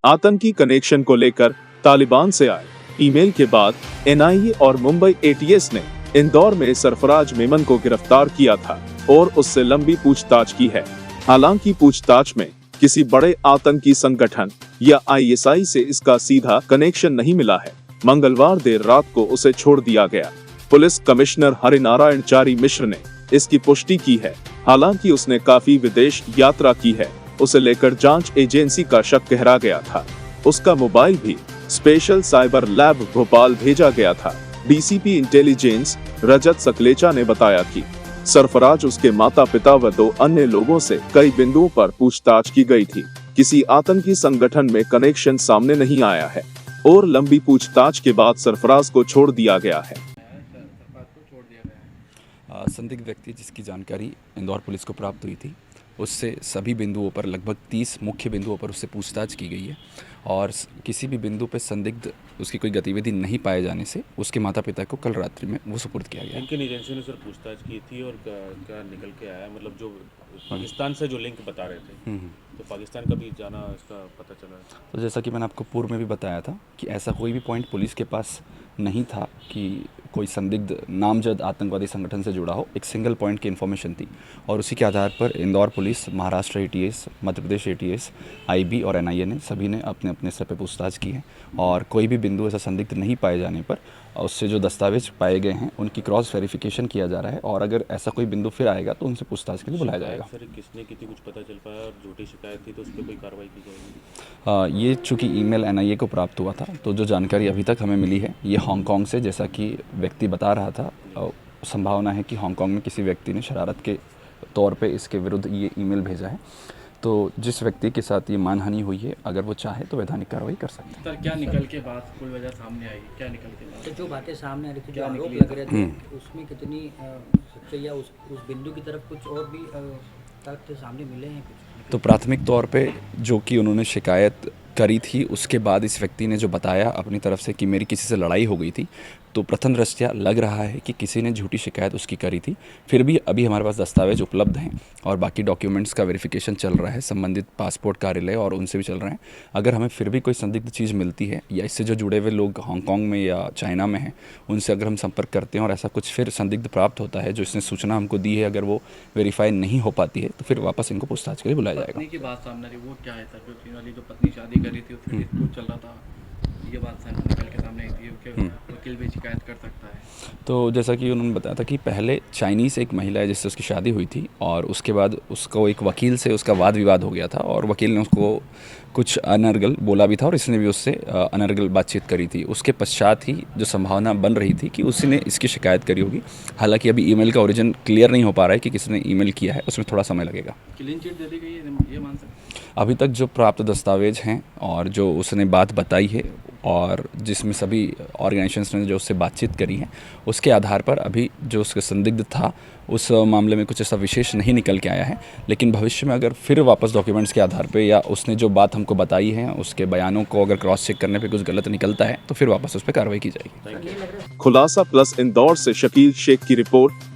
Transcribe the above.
आतंकी कनेक्शन को लेकर तालिबान से आए ईमेल के बाद एनआईए और मुंबई एटीएस ने इंदौर में सरफराज मेमन को गिरफ्तार किया था और उससे लंबी पूछताछ की है। हालांकि पूछताछ में किसी बड़े आतंकी संगठन या आईएसआई से इसका सीधा कनेक्शन नहीं मिला है। मंगलवार देर रात को उसे छोड़ दिया गया। पुलिस कमिश्नर हरिनारायण चारी मिश्र ने इसकी पुष्टि की है। हालांकि उसने काफी विदेश यात्रा की है। उसे लेकर जांच एजेंसी का शक गहरा गया था। उसका मोबाइल भी स्पेशल साइबर लैब भोपाल भेजा गया था। डीसीपी इंटेलिजेंस रजत सकलेचा ने बताया कि सरफराज, उसके माता पिता व 2 अन्य लोगों से कई बिंदुओं पर पूछताछ की गई थी। किसी आतंकी संगठन में कनेक्शन सामने नहीं आया है और लंबी पूछताछ के बाद सरफराज को छोड़ दिया गया है। संदिग्ध व्यक्ति जिसकी जानकारी इंदौर पुलिस को प्राप्त हुई थी, उससे सभी बिंदुओं पर लगभग 30 मुख्य बिंदुओं पर उससे पूछताछ की गई है और किसी भी बिंदु पर संदिग्ध उसकी कोई गतिविधि नहीं पाए जाने से उसके माता पिता को कल रात्रि में वो सुपुर्द किया गया। इनकी एजेंसी ने सर पूछताछ की थी और क्या निकल के आया, मतलब जो पाकिस्तान से जो लिंक बता रहे थे, तो पाकिस्तान का भी जाना इसका पता चला। तो जैसा कि मैंने आपको पूर्व में भी बताया था कि ऐसा कोई भी पॉइंट पुलिस के पास नहीं था कि कोई संदिग्ध नामजद आतंकवादी संगठन से जुड़ा हो। एक सिंगल पॉइंट की इन्फॉर्मेशन थी और उसी के आधार पर Indore police, Maharashtra ATS, Madhya Pradesh ATS, IB और एनआईए ने सभी ने अपने अपने स्तर पर पूछताछ की है और कोई भी बिंदु ऐसा संदिग्ध नहीं पाए जाने पर उससे जो दस्तावेज पाए गए हैं उनकी क्रॉस वेरिफिकेशन किया जा रहा है और अगर ऐसा कोई बिंदु फिर आएगा तो उनसे पूछताछ के लिए बुलाया जाएगा। सर किसने की थी कुछ पता चल पाया और झूठी शिकायत थी तो उस पर कोई कार्रवाई की जाएगी? ये चूँकि ईमेल एनआईए को प्राप्त हुआ था तो जो जानकारी अभी तक हमें मिली है ये हांगकांग से, जैसा कि व्यक्ति बता रहा था, संभावना है कि हांगकांग में किसी व्यक्ति ने शरारत के तौर पे इसके विरुद्ध ये ईमेल भेजा है। तो जिस व्यक्ति के साथ ये मानहानि हुई है, अगर वो चाहे तो वैधानिक कार्रवाई कर सकते हैं। सर क्या निकल के बाद कोई वजह सामने आई, क्या निकल के बाद तो जो बातें सामने आ रही थी, जो आरोप लग रहे थे, उसमें कितनी सच्चाई या उस बिंदु की तरफ कुछ और भी तथ्य सामने मिले हैं कुछ? तो प्राथमिक तौर पे जो कि उन्होंने शिकायत करी थी उसके बाद इस व्यक्ति ने जो बताया अपनी तरफ से कि मेरी किसी से लड़ाई हो गई थी, तो प्रथम दृष्टया लग रहा है कि किसी ने झूठी शिकायत उसकी करी थी। फिर भी अभी हमारे पास दस्तावेज उपलब्ध हैं और बाकी डॉक्यूमेंट्स का वेरिफिकेशन चल रहा है, संबंधित पासपोर्ट कार्यालय और उनसे भी चल रहे हैं। अगर हमें फिर भी कोई संदिग्ध चीज़ मिलती है या इससे जो जुड़े हुए लोग हांगकांग में या चाइना में हैं उनसे अगर हम संपर्क करते हैं और ऐसा कुछ फिर संदिग्ध प्राप्त होता है जो इसने सूचना हमको दी है, अगर वो वेरीफाई नहीं हो पाती है तो फिर वापस इनको पूछताछ के लिए बुलाया जाएगा। पत्नी की बात सामने आ रही, वो क्या है सर? क्योंकि वाली जो पत्नी शादी कर रही थी फिर डिस्प्यूट चल रहा था, ये बात सर निकल के सामने आई थी कि वकील भी शिकायत कर सकता है। तो जैसा कि उन्होंने बताया था कि पहले चाइनीज़ एक महिला है जिससे उसकी शादी हुई थी और उसके बाद उसको एक वकील से उसका वाद विवाद हो गया था और वकील ने उसको कुछ अनर्गल बोला भी था और इसने भी उससे अनर्गल बातचीत करी थी। उसके पश्चात ही जो संभावना बन रही थी कि उसी ने इसकी शिकायत करी होगी। हालांकि अभी ईमेल का ओरिजिन क्लियर नहीं हो पा रहा है कि किसने ईमेल किया है, उसमें थोड़ा समय लगेगा। क्लीन चिट दे दी गई है, ये मान सकते? अभी तक जो प्राप्त दस्तावेज हैं और जो उसने बात बताई है और जिसमें सभी ऑर्गेनाइजेशंस ने जो उससे बातचीत करी है उसके आधार पर अभी जो उसका संदिग्ध था उस मामले में कुछ ऐसा विशेष नहीं निकल के आया है। लेकिन भविष्य में अगर फिर वापस डॉक्यूमेंट्स के आधार पे या उसने जो बात हमको बताई है उसके बयानों को अगर क्रॉस चेक करने पे कुछ गलत निकलता है तो फिर वापस उस पर कार्रवाई की जाएगी। खुलासा प्लस इंदौर से शकील शेख की रिपोर्ट।